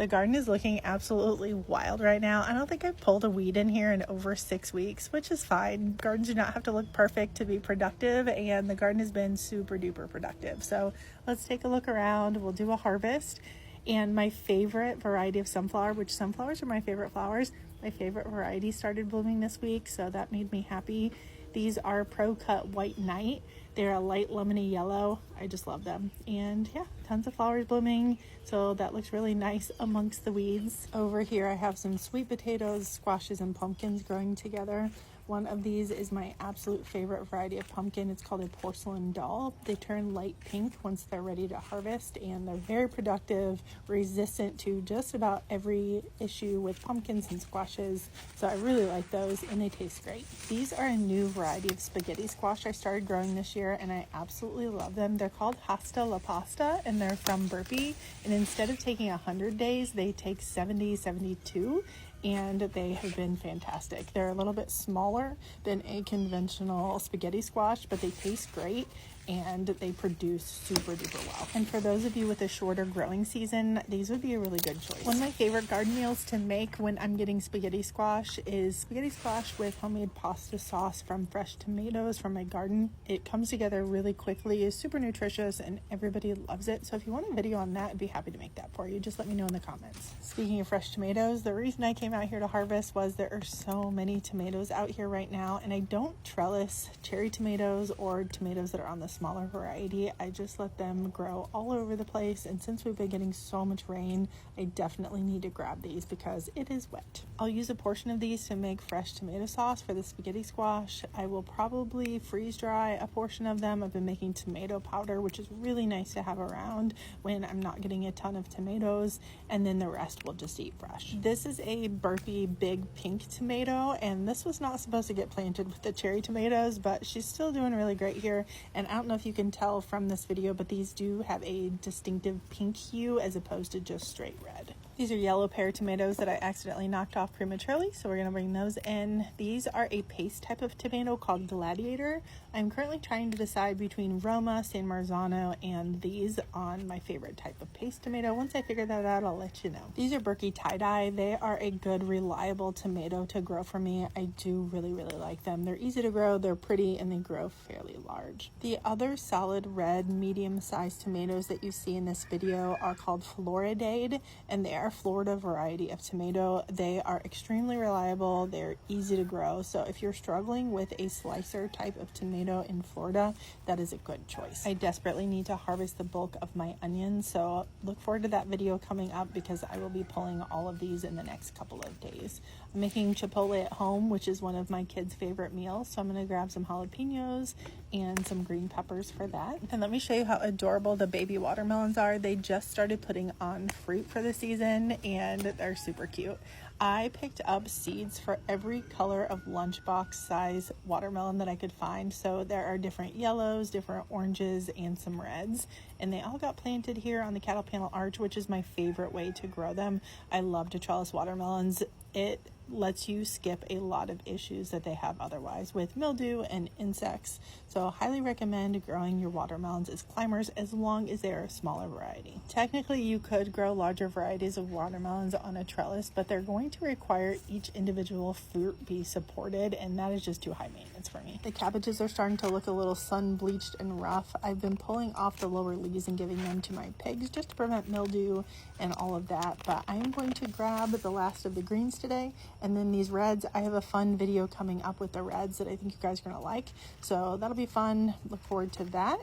The garden is looking absolutely wild right now. I don't think I've pulled a weed in here in over 6 weeks, which is fine. Gardens do not have to look perfect to be productive, and the garden has been super duper productive. So let's take a look around. We'll do a harvest. And my favorite variety of sunflower, which sunflowers are my favorite flowers, my favorite variety started blooming this week, so that made me happy. These are Pro Cut White Knight. They're a light lemony yellow. I just love them. And yeah, tons of flowers blooming. So that looks really nice amongst the weeds. Over here I have some sweet potatoes, squashes, and pumpkins growing together. One of these is my absolute favorite variety of pumpkin. It's called a porcelain doll. They turn light pink once they're ready to harvest, and they're very productive, resistant to just about every issue with pumpkins and squashes. So I really like those, and they taste great. These are a new variety of spaghetti squash I started growing this year, and I absolutely love them. They're called Hasta La Pasta, and they're from Burpee. And instead of taking 100 days, they take 70, 72. And they have been fantastic. They're a little bit smaller than a conventional spaghetti squash, but they taste great and they produce super duper well. And for those of you with a shorter growing season, these would be a really good choice. One of my favorite garden meals to make when I'm getting spaghetti squash is spaghetti squash with homemade pasta sauce from fresh tomatoes from my garden. It comes together really quickly, is super nutritious, and everybody loves it. So if you want a video on that, I'd be happy to make that for you. Just let me know in the comments. Speaking of fresh tomatoes, the reason I came out here to harvest was there are so many tomatoes out here right now, and I don't trellis cherry tomatoes or tomatoes that are on the smaller variety. I just let them grow all over the place, and since we've been getting so much rain, I definitely need to grab these because it is wet. I'll use a portion of these to make fresh tomato sauce for the spaghetti squash. I will probably freeze dry a portion of them. I've been making tomato powder, which is really nice to have around when I'm not getting a ton of tomatoes, and then the rest we'll just eat fresh. This is a Burpee big pink tomato, and this was not supposed to get planted with the cherry tomatoes, but she's still doing really great here. And I don't know if you can tell from this video, but these do have a distinctive pink hue as opposed to just straight red. These are yellow pear tomatoes that I accidentally knocked off prematurely, so we're gonna bring those in. These are a paste type of tomato called Gladiator. I'm currently trying to decide between Roma, San Marzano, and these on my favorite type of paste tomato. Once I figure that out, I'll let you know. These are Berkey tie-dye. They are a good, reliable tomato to grow for me. I do really like them. They're easy to grow, they're pretty, and they grow fairly large. The other solid red, medium-sized tomatoes that you see in this video are called Floridade, and they are Florida variety of tomato. They are extremely reliable, they're easy to grow, so if you're struggling with a slicer type of tomato in Florida, that is a good choice. I desperately need to harvest the bulk of my onions, so look forward to that video coming up because I will be pulling all of these in the next couple of days. I'm making chipotle at home, which is one of my kids' favorite meals, so I'm going to grab some jalapenos and some green peppers for that. And let me show you how adorable the baby watermelons are. They just started putting on fruit for the season, and they're super cute. I picked up seeds for every color of lunchbox size watermelon that I could find. So there are different yellows, different oranges, and some reds. And they all got planted here on the cattle panel arch, which is my favorite way to grow them. I love to trellis watermelons. It lets you skip a lot of issues that they have otherwise with mildew and insects. So highly recommend growing your watermelons as climbers as long as they're a smaller variety. Technically, you could grow larger varieties of watermelons on a trellis, but they're going to require each individual fruit be supported, and that is just too high maintenance for me. The cabbages are starting to look a little sun bleached and rough. I've been pulling off the lower leaves and giving them to my pigs just to prevent mildew and all of that, but I am going to grab the last of the greens today. And then these reds, I have a fun video coming up with the reds that I think you guys are gonna like. So that'll be fun, look forward to that.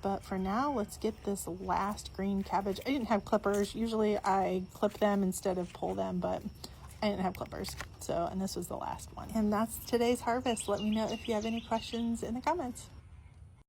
But for now, let's get this last green cabbage. I didn't have clippers. Usually I clip them instead of pull them, but I didn't have clippers. So, and this was the last one. And that's today's harvest. Let me know if you have any questions in the comments.